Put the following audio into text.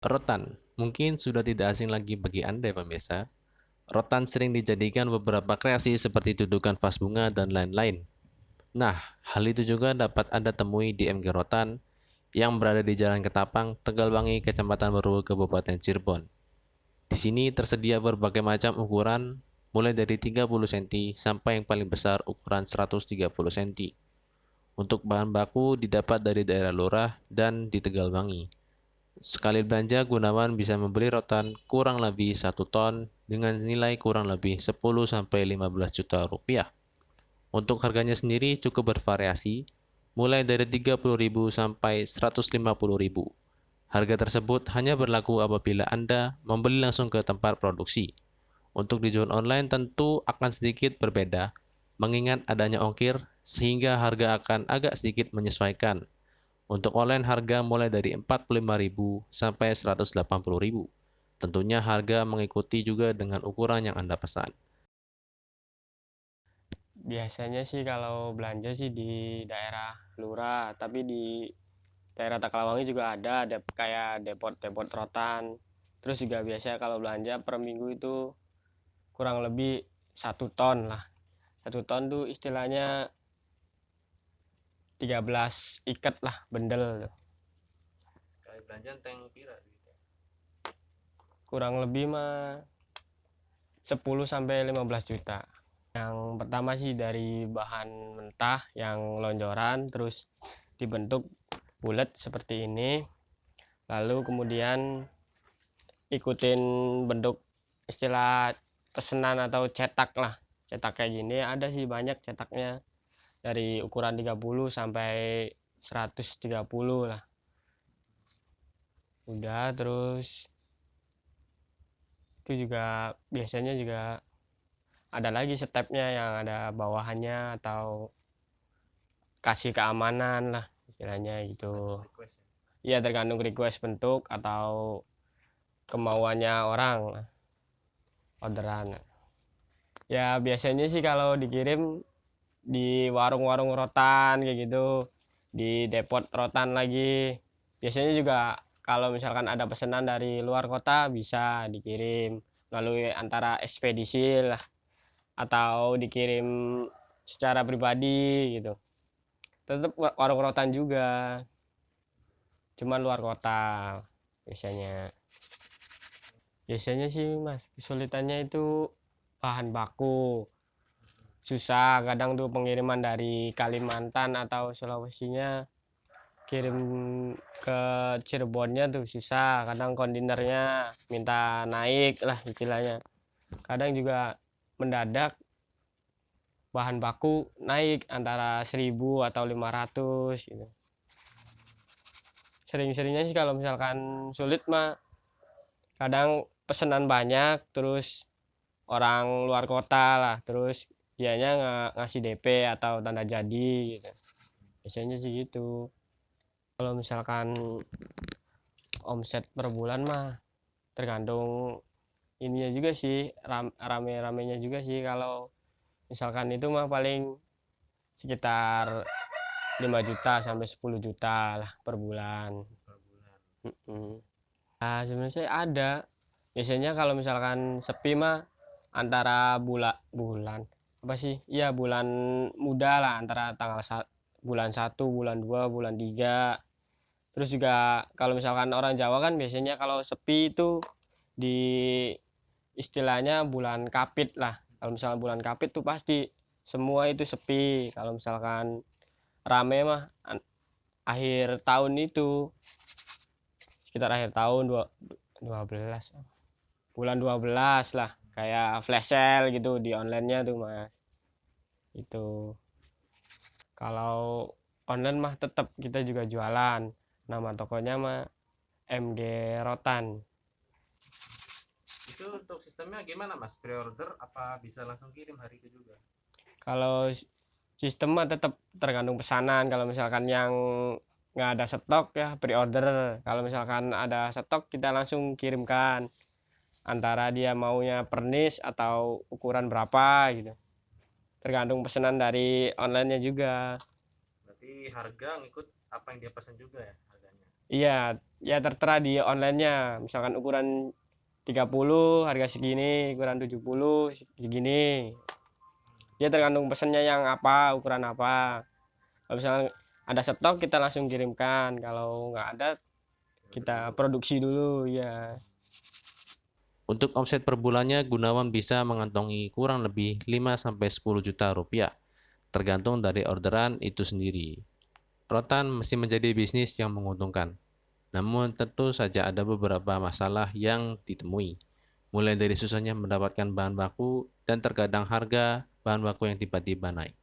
Rotan, mungkin sudah tidak asing lagi bagi Anda, pemirsa. Rotan sering dijadikan beberapa kreasi seperti dudukan vas bunga dan lain-lain. Nah, hal itu juga dapat Anda temui di MG Rotan yang berada di Jalan Ketapang, Tegalwangi, Kecamatan Meruwo, Kabupaten Cirebon. Di sini tersedia berbagai macam ukuran, mulai dari 30 cm sampai yang paling besar ukuran 130 cm. Untuk bahan baku didapat dari daerah Lurah dan di Tegalwangi. Sekali belanja, Gunawan bisa membeli rotan kurang lebih 1 ton dengan nilai kurang lebih 10-15 juta rupiah. Untuk harganya sendiri cukup bervariasi, mulai dari 30.000 sampai 150.000. Harga tersebut hanya berlaku apabila Anda membeli langsung ke tempat produksi. Untuk dijual online tentu akan sedikit berbeda, mengingat adanya ongkir sehingga harga akan agak sedikit menyesuaikan. Untuk online harga mulai dari 45.000 sampai 180.000. Tentunya harga mengikuti juga dengan ukuran yang Anda pesan. Biasanya sih kalau belanja sih di daerah Lurah, tapi di daerah Takalwangi juga ada kayak depot-depot rotan. Terus juga biasanya kalau belanja per minggu itu kurang lebih 1 ton lah. 1 ton tuh istilahnya 13 ikat lah bendel tuh. Kali belanja teng pira gitu. Kurang lebih mah 10 sampai 15 juta. Yang pertama sih dari bahan mentah yang lonjoran terus dibentuk bulat seperti ini. Lalu kemudian ikutin bentuk istilah pesanan atau cetak lah. Cetak kayak gini ada sih banyak cetaknya dari ukuran 30 sampai 130 lah. Udah terus itu juga biasanya juga ada lagi stepnya yang ada bawahannya atau kasih keamanan lah istilahnya gitu. Iya tergantung request bentuk atau kemauannya orang orderan. Ya biasanya sih kalau dikirim di warung-warung rotan kayak gitu, di depot rotan lagi. Biasanya juga kalau misalkan ada pesanan dari luar kota bisa dikirim melalui antara ekspedisi lah atau dikirim secara pribadi gitu. Tetap warung rotan juga, cuma luar kota biasanya. Biasanya sih Mas, kesulitannya itu bahan baku. Susah kadang tuh pengiriman dari Kalimantan atau Sulawesinya kirim ke Cirebonnya tuh susah, kadang kontainernya minta naik lah istilahnya, kadang juga mendadak bahan baku naik antara 1.000 atau 500 gitu. Sering-seringnya sih kalau misalkan sulit mah kadang pesanan banyak terus orang luar kota lah, terus dianya ngasih DP atau tanda jadi gitu, biasanya sih gitu. Kalau misalkan omset per bulan mah tergantung ininya juga sih, rame-ramenya juga sih. Kalau misalkan itu mah paling sekitar 5 juta sampai 10 juta lah per bulan. Nah, sebenarnya sih ada. Biasanya kalau misalkan sepi mah antara bulan apa sih? Iya, bulan muda lah antara bulan 1, bulan 2, bulan 3. Terus juga kalau misalkan orang Jawa kan biasanya kalau sepi itu di istilahnya bulan Kapit lah. Kalau misalkan bulan Kapit tuh pasti semua itu sepi. Kalau misalkan rame mah akhir tahun itu sekitar akhir tahun 12 bulan 12 lah, kayak flash sale gitu di onlinenya tuh Mas. Itu kalau online mah tetap kita juga jualan, nama tokonya mah MG Rotan. Itu untuk sistemnya gimana Mas? Pre-order apa bisa langsung kirim hari itu juga? Kalau sistem mah tetap tergantung pesanan. Kalau misalkan yang nggak ada stok ya pre-order, kalau misalkan ada stok kita langsung kirimkan, antara dia maunya per niche atau ukuran berapa gitu, tergantung pesanan dari onlinenya juga. Berarti harga ngikut apa yang dia pesan juga ya harganya. Iya, ya tertera di online-nya. Misalkan ukuran 30 harga segini, ukuran 70 segini. Dia tergantung pesannya yang apa, ukuran apa. Kalau misalnya ada stok kita langsung kirimkan. Kalau nggak ada kita produksi dulu ya. Untuk omset per bulannya, Gunawan bisa mengantongi kurang lebih 5-10 juta rupiah, tergantung dari orderan itu sendiri. Rotan masih menjadi bisnis yang menguntungkan, namun tentu saja ada beberapa masalah yang ditemui, mulai dari susahnya mendapatkan bahan baku dan terkadang harga bahan baku yang tiba-tiba naik.